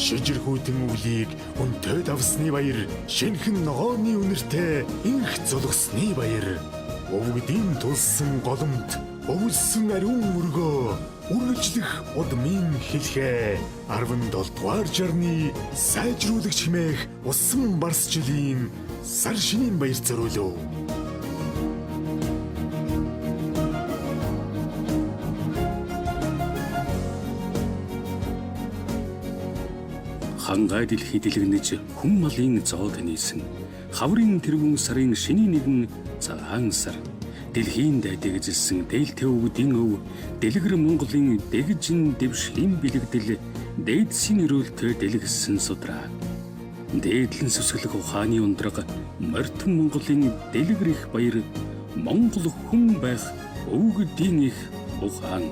шижирхүүдэн өвлийг өнтөд авсны баяр, шинхэн ногооны үнэртэй инх зулгасны баяр. Өвгдийн тулсан голомт, өвлсөн ариун өргөө, үргэлжлэх удмын хэлхээ. 17 дугаар жарны сайжруулагч хэмээх усан барс жилийн сар шинийн баяр зориулв. Хангай дэлхий дэлгэнэж хүн малын зоог нийсэн хаврын тэргүүн сарын шинийн нэгэн цагаан сар дэлхийн дайдаг эзэлсэн дээлтэй өвгдийн өв дэлгэр Монголын дэгжин дэвшлийн бэлэгдэл дээдсийн өрөөлтөй дэлгэсэн судраа дээдлэн сүсгэлэх ухааны ундраг морьтон Монголын дэлгэр их баяр Монгол хүн байх өвгдийн их ухаан.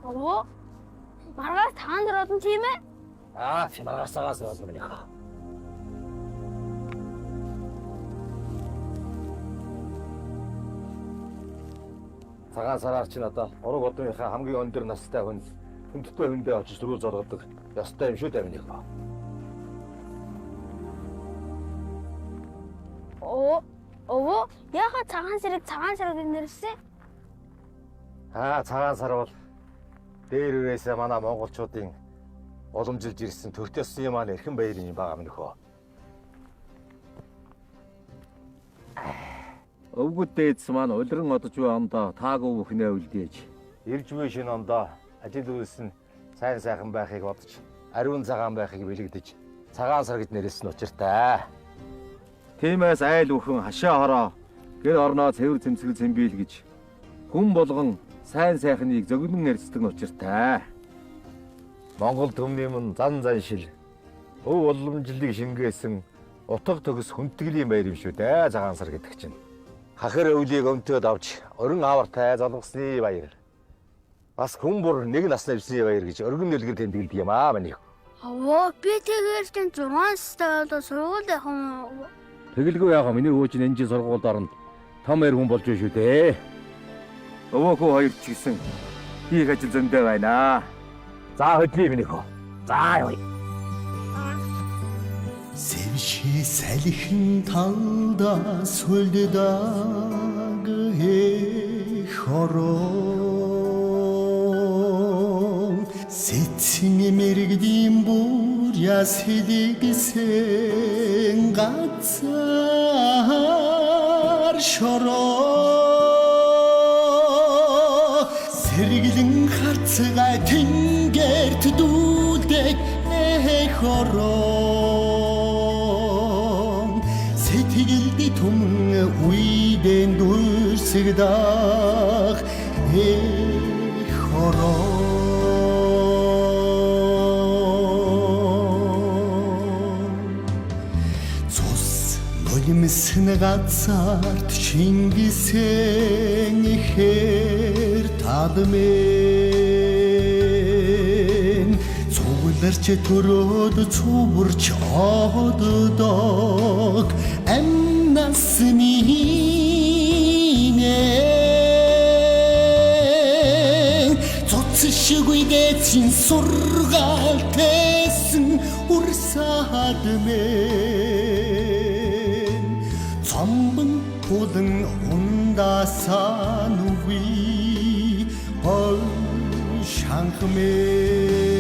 Оо, маргаас таанд орсон тийм ээ? Маргаасаагаас болно минийх. Цагаан сараар чинь одоо ураг одныхаа хамгийн өндөр настай хүн хүндтэй хүндээ очиж рүү зоргодог. Ёстой юм шүү дээ минийх. Оо, яагаад цагаан сарыг гэж нэрсэн? Цагаан сар бол дээр үрээсээ манай монголчуудын уламжилж ирсэн төрт ёсны маань эрхэм баярын байгаа минь хөө. Өвгөд дээдс маань улиран одож буй ондоо таагүй бүхнээ үлдээж. Ирж буй шинэ ондоо ажил үйлсэн сайн сайхан байхыг бодож, ариун цагаан байхыг бэлэгдэж цагаан сар гэж нэрэлсэн учиртай. Тиймээс айл бүхэн хашаа хороо гэр орноо цэвэр цэмцгэл цэмбийл гэж хүн болгон сайн сайхныг зөгнөн ярьцдаг учиртай. Монгол төмний мөн зан заншил өв уламжлалыг шингээсэн утга төгс хүндэтгэлийн баяр юм шүү дээ цагаан сар гэдэг чинь. Хахир өвлийг өмтөд авч өрн авартай залгасны баяр. Бас хүн бүр нэг насны өвсний баяр гэж өргөн нөлгөр тэмдэглэдэг юм минийх. Би тэгээд чинь 6 настай болоо сургууль явах юм. Тэгэлгүй яах миний өөч энэ жин сургуульд орно. Том эр хүн болж байна шүү дээ. Өвөөхөө хоёр ч гэсэн хийх ажил зөндөө байна. За хөдлөе минийх. За явъя. Sevşi selhin talda soldag horon Setini mergdim burya sedigsen gatsar şoron Sergilin hartsıga tengert dudek horon Setigildi tumun uyden dursıgdak horon Sos nolmısın gatsart şingisen her tadmen Soğularca turod çuburç ağdıdak emnasnine Çotsışıgı geçin sorgal tesin ursadmen Çambın kodun ondasan uvi ol şankmen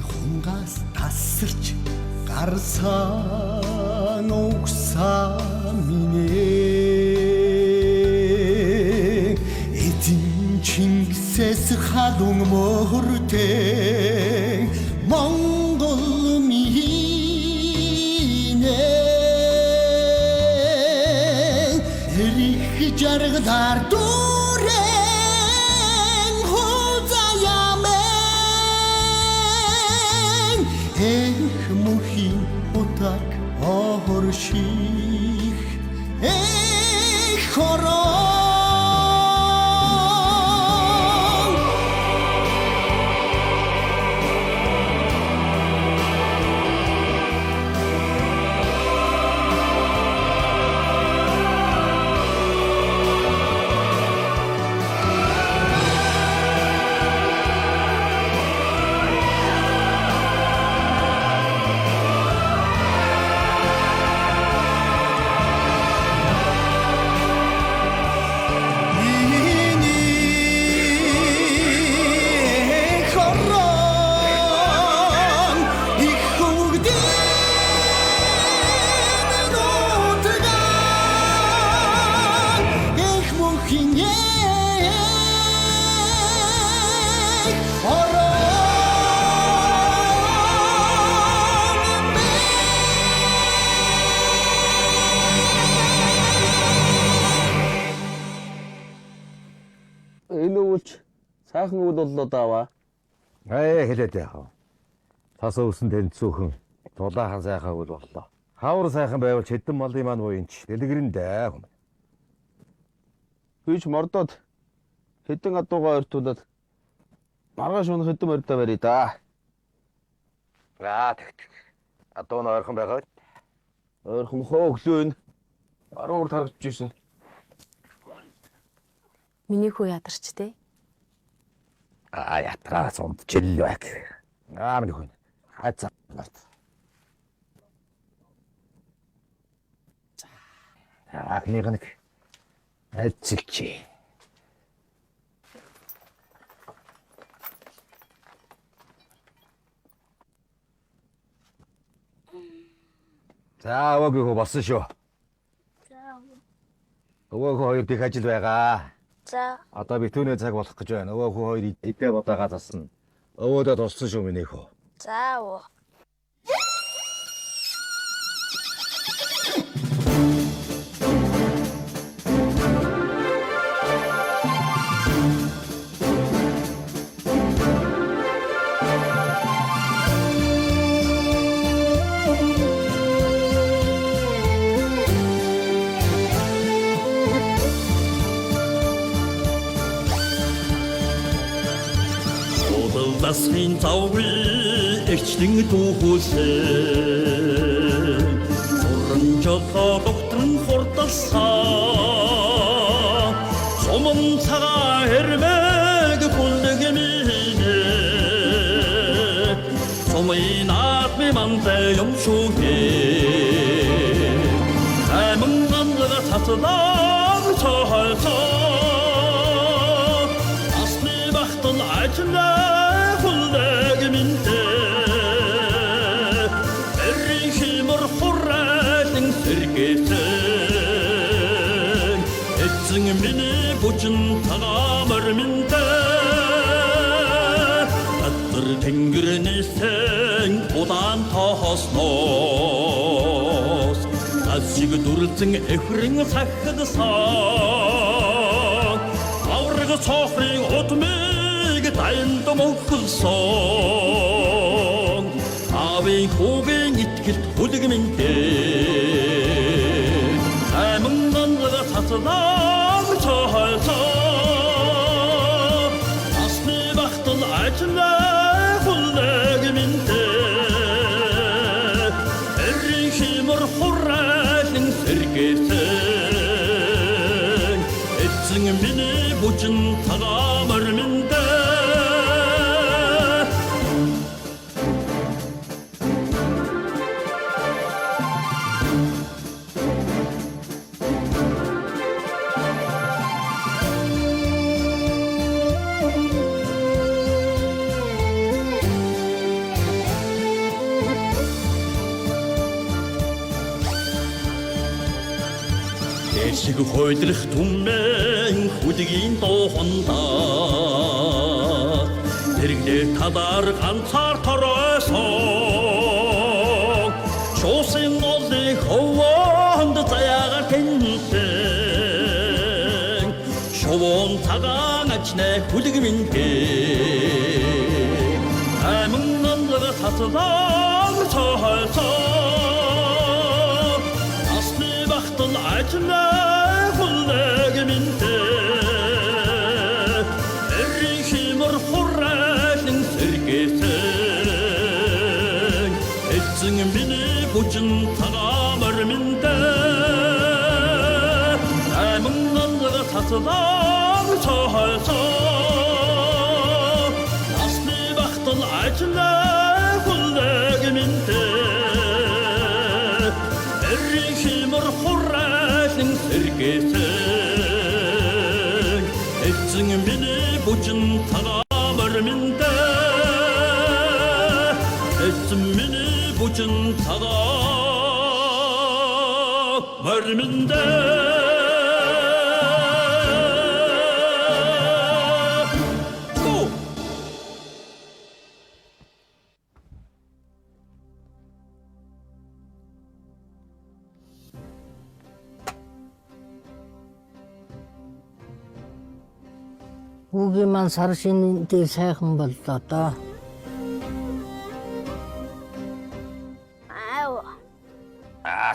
хунгаас тасарч гарсан угсаа минь эзэн Чингисээс халуун морьтой Монгол минь эрих жаргадар дүрэн хузаямэн эх мухин утак орших эх хорон Сайхан үйл боллоо даава. Хэлээд яах вэ? Тас өвсөн тэнцүүхэн дулаахан сайхан үйл боллоо. Хавар сайхан байвал хэдэн малын маань буйнч дэлгэрэндээ хүм. Бич мордоод хэдэн адуугаа ойртуулаад маргааш өнө хэдэн морьдоо барья да. Тэгт. Адуу нь ойрхон байгаа. Ойрхон хоо өглөө энэ баруун урд харагдаж ирсэн. Миний хүү ядарч те. Ятраас унтчихл байх. Минь хүн. Хацаа. Нэг айцэлчи. За өвөөгөө болсон шүү. За. Өвөөгөө хоёр дэх ажил байгаа. За. Одоо би түүний цаг болох гэж байна. Өвөөгөө хоёр идэ бодоогоо засна. Өвөөдөө туссан шүү минийх үү. За. Засгийн завгүй эрчлэн түүхүүлсэн Суранжолоо докторн хурдалсан Суман цагаа хэрмэг бүлэг минэ Сумын атми мантай юмшуугээ Айман ганлага татлан цохолцоо Асны бахтан ажлаа миний бүчин тагаамар минтэ Атар тэнгэрнээсэн удаан тоосноос Асиг дүрлцэн эхрэн сахадсан Авраг цохрын утмыг дайнд мөхөлсөн Аавын хүүгийн итгэлт бүлэг минтэ Айман ганлага татлаа Асны бахтан ажлаа бүлэг минтэ Эрийн химэр хурайлан сэргээсэн Эцэн миний бүчин тагаамар минтэ Эсэг хойдрох түмэн хүдгийн дуухандаа Тэргээр талаар ганцаар торойсон Шуусын олыг хөвөнд заяагаар тэнтэн Шувуун цагаан ажнэ хүлэгмэнтэй Айман нанлага цацлаа цохойсон Асны бахтан ажнэ хүлэгмэнтэй Эрийн химэр хурайлан сэргээсэн Эцэн миний бүжин цагаамар миндээ Айман нанлага цацлаа цохойсон Асны бахтан ажнэ хүлэгмэнтэй Эрийн химэр хурайлан сэргээсэн Эцэн миний бүжин цагаамар миндээ Эцэн миний бүжин цагаамар миндээ Үгийн маань сар шинийн дээр сайхан боллоо доо.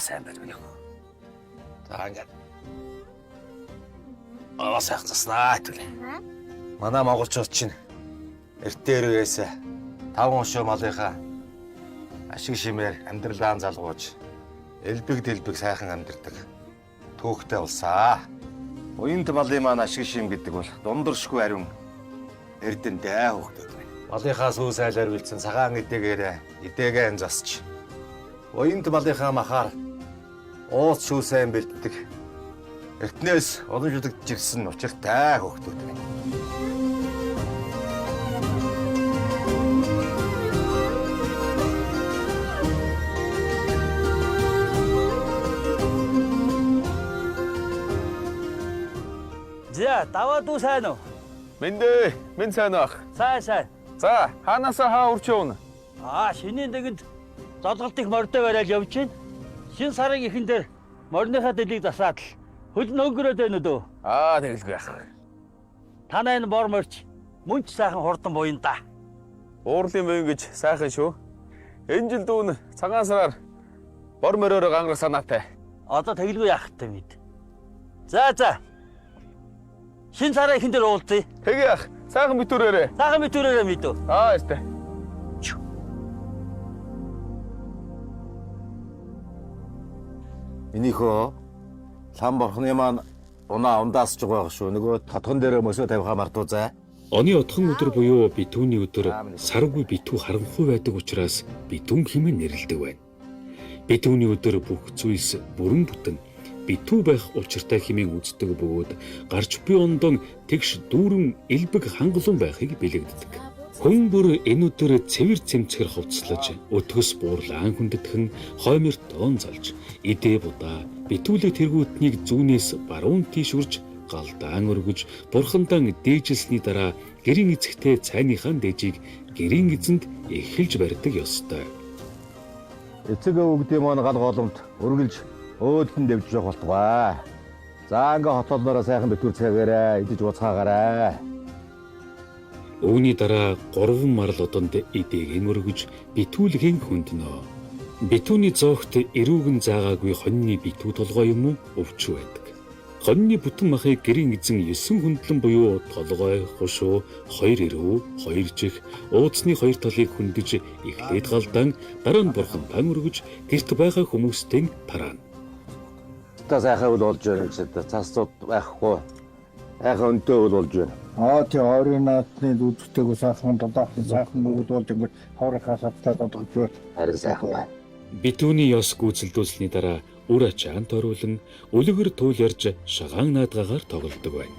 Сайн байна минь. За ингээд. Сайхан заснаа түлээ. Манай монголчууд чинь эртээрээс 5 хошоо малынхаа ашиг шимээр амьдралаа залгууж элбэг дэлбэг сайхан амьдардаг. Түүхтэй улсаа. Уянт малын маань ашиг шим гэдэг бол дундуршгүй ариун эрдэндээ хөөхдөд байна. Малынхаа сүү сайлаар бэлдсэн цагаан эдээгээр эдээгээ засч уянт малынхаа махаар ууц шүү сайн бэлддэг. Эртнээс уламжлагдж ирсэн учиртай хөөхдөд байна. За, даваа дүү сайн уу? Мэндэ, минь сайн ах. Сайн. За, хаанасаа хаа урч явна? Шинийн дэгэнд золголт их мордой барайл явж байна. Шин сарын эхэн дээр морныхаа дэлийг засаад л хөл нөнгөрөөд байна уу дөө? Тэгэлгүй ах. Танай энэ бор морч мөн ч сайхан хурдан буян да. Уурлын буян гэж сайхан шүү. Энэ жил дүүн цагаан сараар бор мороор гангарах санаатай. Одоо тэгэлгүй яах вэ мэд. За. Шин сарын эхэн дээр уулзъя. Тэгэ ах. Сайхан битүүрээрээ. Сайхан битүүрээрээ мэдв. Ястай. Минийхөө лам борхны маань ундаасч байгаа шүү. Нөгөө тодгон дээр мөсөө тавихаа мартуу заа. Оны отхон өдөр буюу битүүний өдөр сарвгүй битүү харанхуй байдаг учраас битүүн хэмээн нэрлэдэг байна. Битүүний өдөр бүх зүйлс бүрэн бүтэн битүү байх учиртай хэмээн үздэг бөгөөд гарч буй ондон тэгш дүүрэн элбэг хангалуун байхыг бэлэгддэг. Хүн бүр энэ өдөр цэвэр цэмцгэр хувцлаж, өтгөс буурлаан хүндэтгэн, хоймор тоон залж, идэ будаа битүүлэг тэргүүтнийг зүүнээс баруун тийшүрж, галдаан өргөж, бурхандан дээжилсний дараа гэрийн эцэгтэй цайныхаа дээжийг гэрийн эзэнд эхэлж барьдаг ёстой. Эцэг өвгдийн маань гал голомт өргөлж өөдөн дэвж явах болтугай. За ингээ хотолноороо сайхан битүүр цагаараа идэж уцхаагаарай. Үүний дараа 3 марл одонд эдээгэн өргөж битүүлгийн хүнднөө. Битүүний зоогт эрүүгэн заагаагүй хоньны битүү толгой юм уу өвч байдаг. Хоньны бүтэн махыг гэрийн эзэн 9 хүндлэн буюу толгой, хушуу, 2 эрүү, 2 чих, уудсны 2 талыг хүндэж эхлээд галдаан дараа нь бурхантан өргөж гэрт байгаа хүмүүстэн тараана. Та сайхан үл болж байна гэж цаасууд байхгүй. Сайхан өнтөө үл болж байна. Тий орын наадны дүүцтэйг сайхан додоохын сайхан үл болж ингээд хоорохоос автаад одогч. Харин сайхан байна. Битүүний ёс гүйцэлдүүлсний дараа үр ачаан торуулан үлгэр туйларж шагаан наадгаагаар тоглодог байна.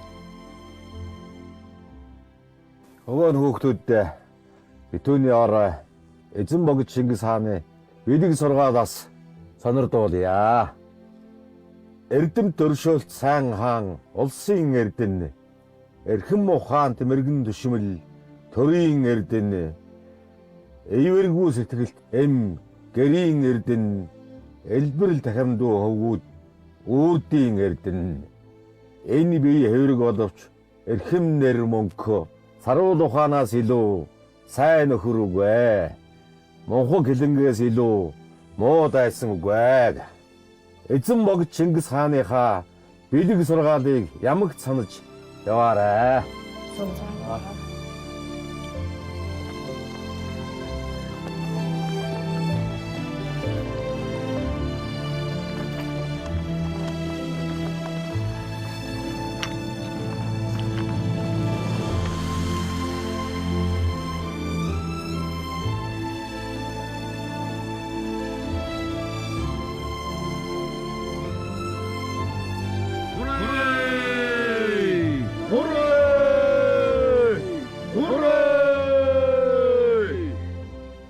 Өвөн хүүхдүүддээ битүүний орой эзэн богд Шингис хааны билэг сургаалаас сонирдуулъя. Эрдэм дөршөөлт сайн хаан улсын эрдэнэ. Эрхэм ухаант мэрэгэн төшмөл төрийн эрдэнэ. Эвэргүй сэтгэлт эм гэрийн эрдэнэ. Элбэрл дахимдуу хөвгүүд үрдийн эрдэнэ. Энэ бие хэврэг боловч эрхэм нэр мөнхөө саруул ухаанаас илүү сайн нөхөр үгүй. Монхог хилэнгээс илүү муу дайсан үгүй. Эзэн богд Чингис хааныхаа бэлэг сургаалыг ямагт санаж яваарай.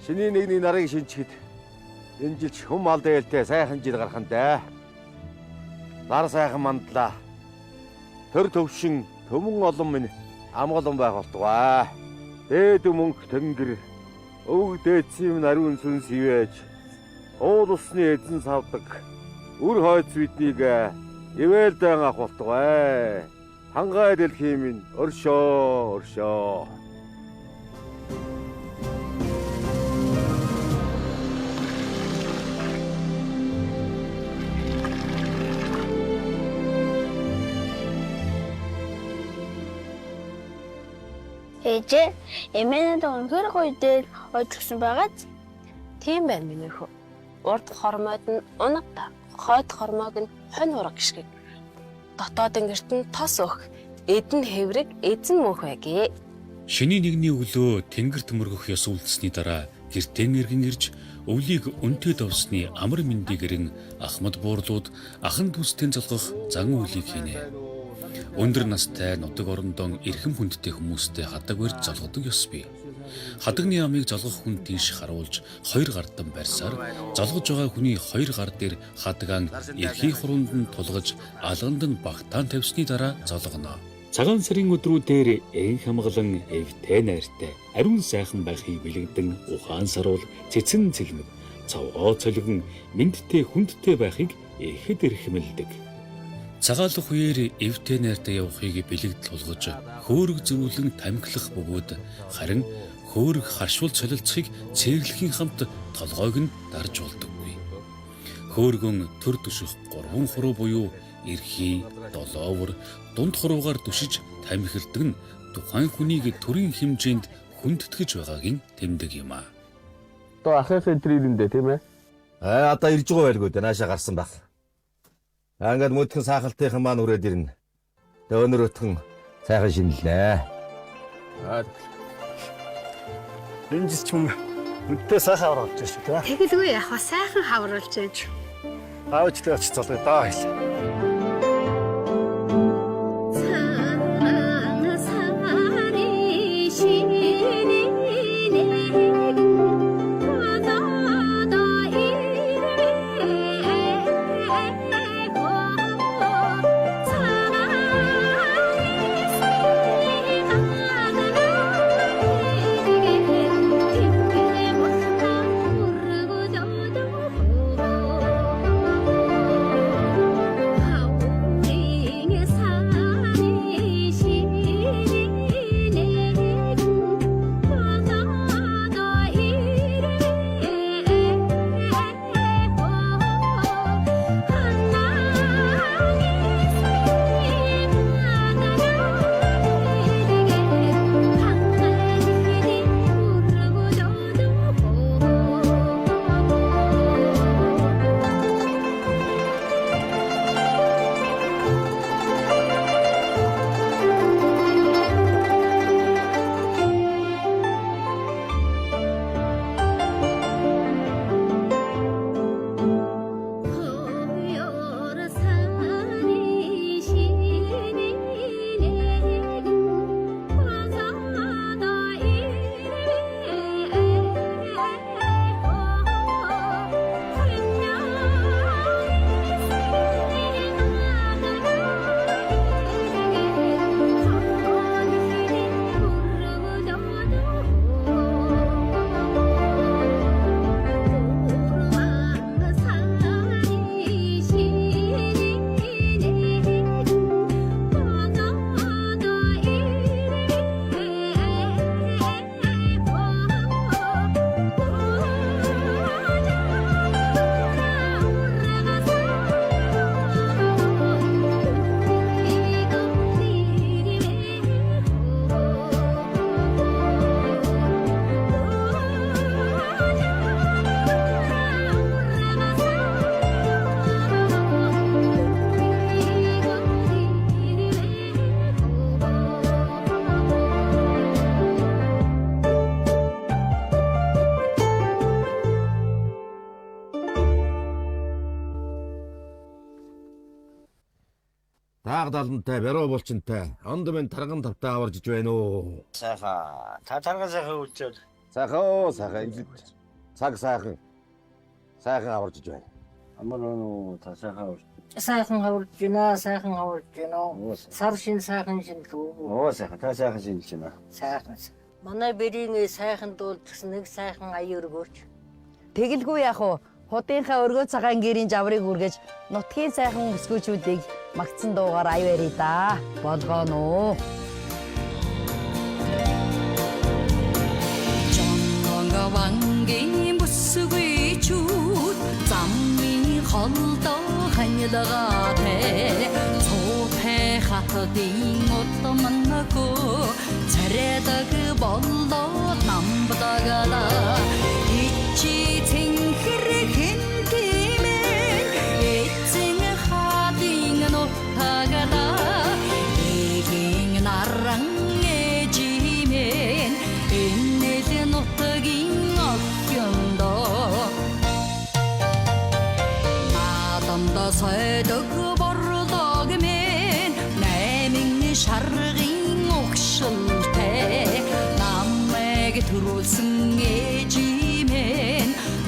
Шиний нэгний нарыг шинжихэд энэ жил хүм мал дээлтэй сайхан жил гарах нь дээ. Нар сайхан мандлаа. Төр төвшин төмөн олон минь амгалан байх болтугай. Дээд мөнх тэнгэр өг дээдсийн ариун сүнс ивэж уул усны эзэн савдаг. Үр хойц биднийг ивэлдэн ах болтугай. Хангай дэлхий минь өршөө өршөө. Ээжээ, эмээнэд өнхөр гоё дээр ойжгсан байгааз. Тийм байна миний хөө. Урд хормойд нь унагта, хойд хормойг нь хонь ураг гიშгэг. Дотоодын гэрт нь тос өх, эдэн хэврэг, эзэн мөнх байгээ. Шиний нэгний өглөө тэнгэр төмөргөх ёс үлдсэний дараа гэртэн эргэн ирж өвлийг өнтөө довсны амар мэндийг гэрэн ахмад буурлууд ахан дүүстэй залгах зан үйлийг хийнэ. Өндөр настай нутаг орондон эрхэм хүндтэй хүмүүстэй хадаг барьж залгадаг ёс бий. Хадагны амыг залгах хүн тийш харуулж хоёр гардан барьсаар залгаж байгаа хүний хоёр гар дээр хадагаан эрхий хуруунд нь тулгаж алганд нь багтаан тавьсны дараа залгана. Цагаан сарын өдрүүдээр эн хамгалан эвтэй найртай ариун сайхан байхыг бэлэгдэн ухаан саруул цэцэн цэлмэг цавгоо цолгон мэндтэй хүндтэй байхыг ихэд эрхэмэлдэг. Цагаалах үеэр эвтэй найртай явахыг бэлэгдэл тулгаж хөөрөг зөрүүлэн тамхилах бөгөөд харин хөөрөг харшуул солилцохыг цэглэхийн хамт толгойг нь дарж болдоггүй. Хөөргөн төр төшөх 3 хуруу буюу эрхий, долоовор, дунд хуруугаар түшиж тамхилдаг нь тухайн хүнийг төрийн хэмжээнд хүндэтгэж байгаагийн тэмдэг юм а. Одоо ахыхын трилэндээ тийм ээ. Одоо ирж байгаа байлгүй дээ наашаа гарсан баг. Ангад мөдгөн сахалтынхан маань үрээд ирнэ. Тэгээ өнөр өтгөн сайхан шинэллээ. Энэ жис ч юм өдөө сайхан аваад ирж шүү дээ. Тэгэлгүй яг сайхан хавруулж байж. Аавчтай очиж залгая даа хэл. Тааг далантай, баруу булчинтай. Онд минь тарган тавтаа аварж байна уу? Сайхан. Та тарган сайхан үлчээд. Сайхан цаг сайхан. Сайхан аварж байна. Амар өнөө та сайхан үлч. Сайхан хаварж байна, сайхан хаварж байна. Сар шин сайхан шинлүү. Оо сайхан та сайхан шинжилж байна. Сайхан. Манай бэрийн сайхан дуулдсан нэг сайхан ая өргөөч. Тэгэлгүй яах вэ? Худынхаа өргөө цагаан гэрийн жаврыг үргэж нутгийн сайхан өсгөөчүүдийг магтсан дуугаар ая барья да. Болгоно. 정원과 왕개인 부수의 주 짬미 헐더 하늘다가 돼 소태 하터딩 옷도 만나고 잘해다 그 벌러 남보다가라 있지 생기를 흔들면 애증 하딩 옷다가다 이긴 나랑 애지면 노트긴 어견도 나담다 서에도 버르덕이면 내밍니 샤르긴 옥실때 남에게 들어승해지면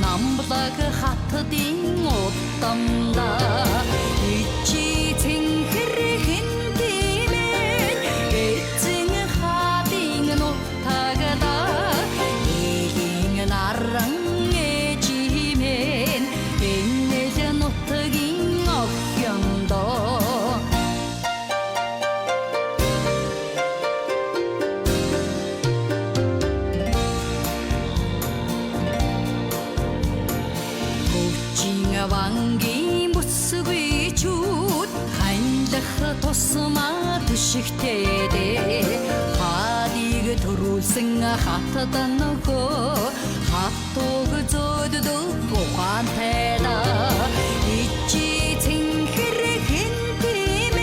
남보다 그 하트딩 옷담다 있지 생기를 흔들면 애증 하딩 옷다가다 나랑해지면 인내자 노트긴 어견도 고징아 왕기 무스귀 주 한자흐 도스마 두식대대 하디그 도루승아 하타다 너고 핫도그 저드도 고관태다 있지 생기를 흔들면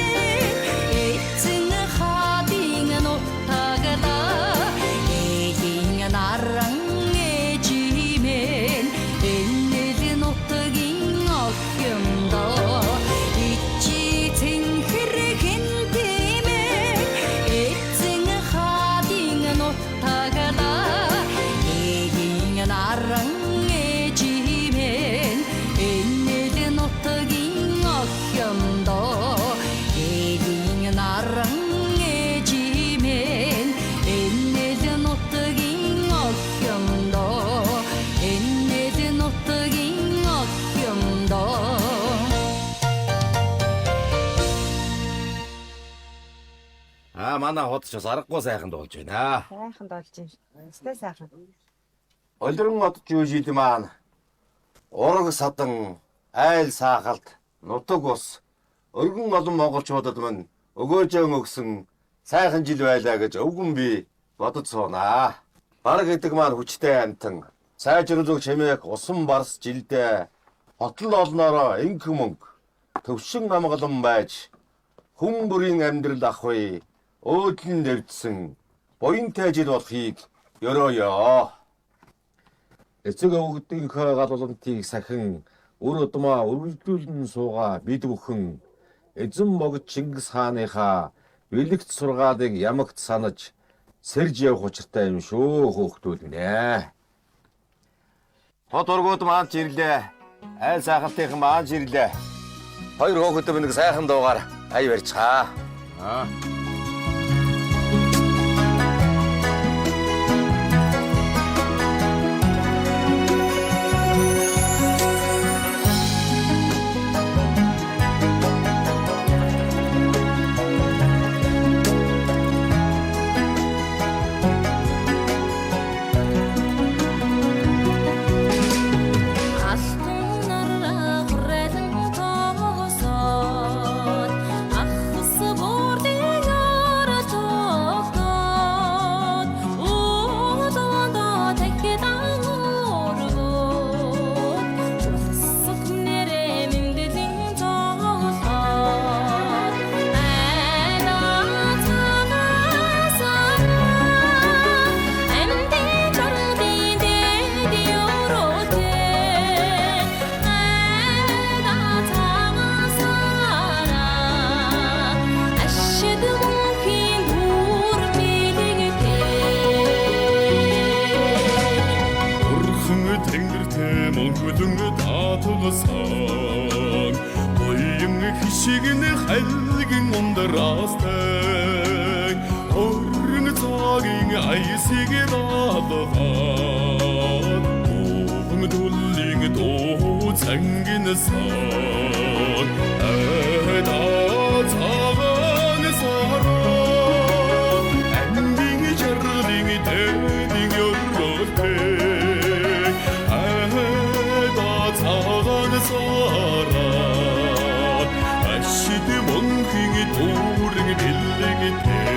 애증 하딩은 옷다가다 이긴 나랑 애지면 인내진 옷다긴 어겸도 있지 생기를 흔들면 애증 하딩은 옷다가다 나랑해지면 인내든 어떡인 어견도 이긴 나랑해지면 인내든 어떡인 어견도 인내든 어떡인 어견도 Манай хот ч бас аргагүй сайхан дуулж байна. Сайхан дуулж байна. Өстэй сайхан. Олдрон мод жүүжид маань ураг садан айл саахалт нутаг ус өргөн олон монголчуудад мань өгөөжөн өгсөн сайхан жил байлаа гэж өвгөн би бодож суунаа. Бараг гэдэг маань хүчтэй амтан сайжруулах чимээг усан барс жилдээ хотол олноороо инх мөнгө төвшин амгалан байж хүн бүрийн амьдрал ахвай өөдлөн дэвдсэн буянтай жил болохыг ёрооё. Эцэг өвгдийнхөө галуулантыг сахин үр удмаа үргэлжлүүлэн суугаа бид бүхэн эзэн богд Чингис хааныхаа бэлэгт сургаалыг ямагт санаж сэрж явах учиртай юм шүү хөөхтүүд нэ. Хот ургууд маань ирлээ. Айл сайхалтын маань ирлээ. Хоёр хөөхөд нэг сайхан дуугаар ая барьцгаа. ах мөнхөлөн татгалсан буян хишигэн хайлгэн ундараастай орон цагийн айсыг даалгаан өвөн дуллин дуу цангин сан айда цагаан сараа амбин жарлин дэдин ёргөлтэй айда цагаан сараа ашид мөнхийн дүүрэн бэлэгтэй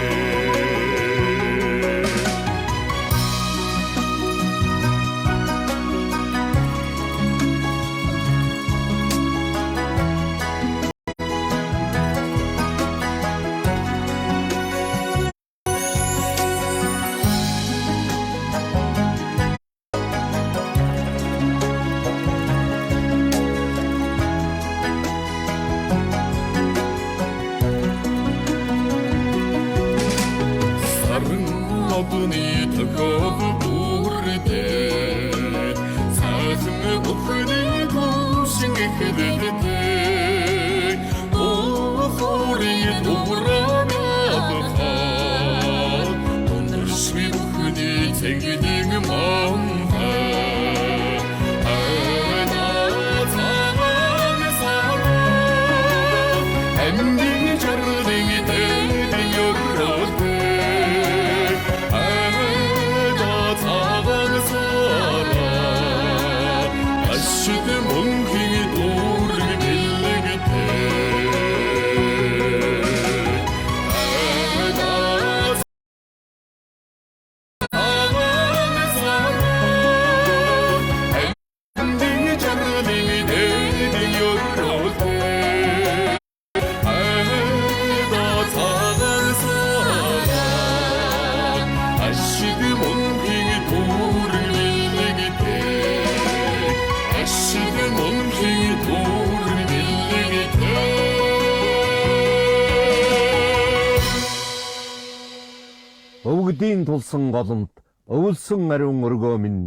Өвгдийн тулсан голомт өвөлсөн ариун өргөө минь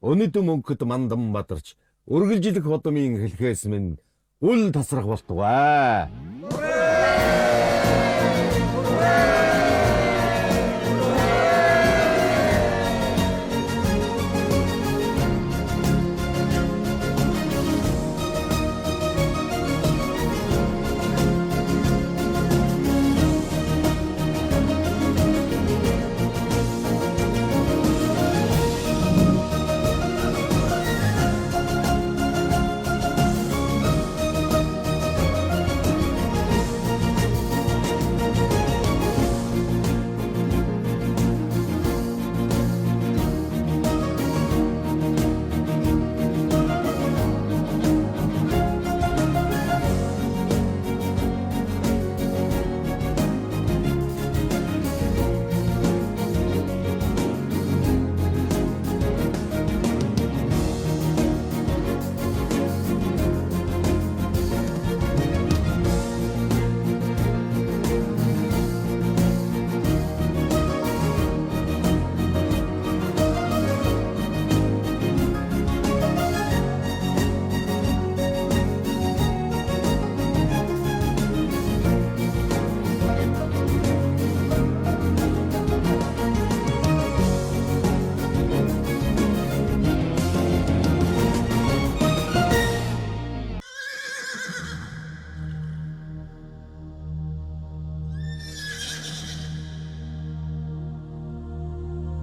өнөдөн мөнхөд мандан бадарч үргэлжлэх хотмын хэлхээс минь үл тасрах болтугай.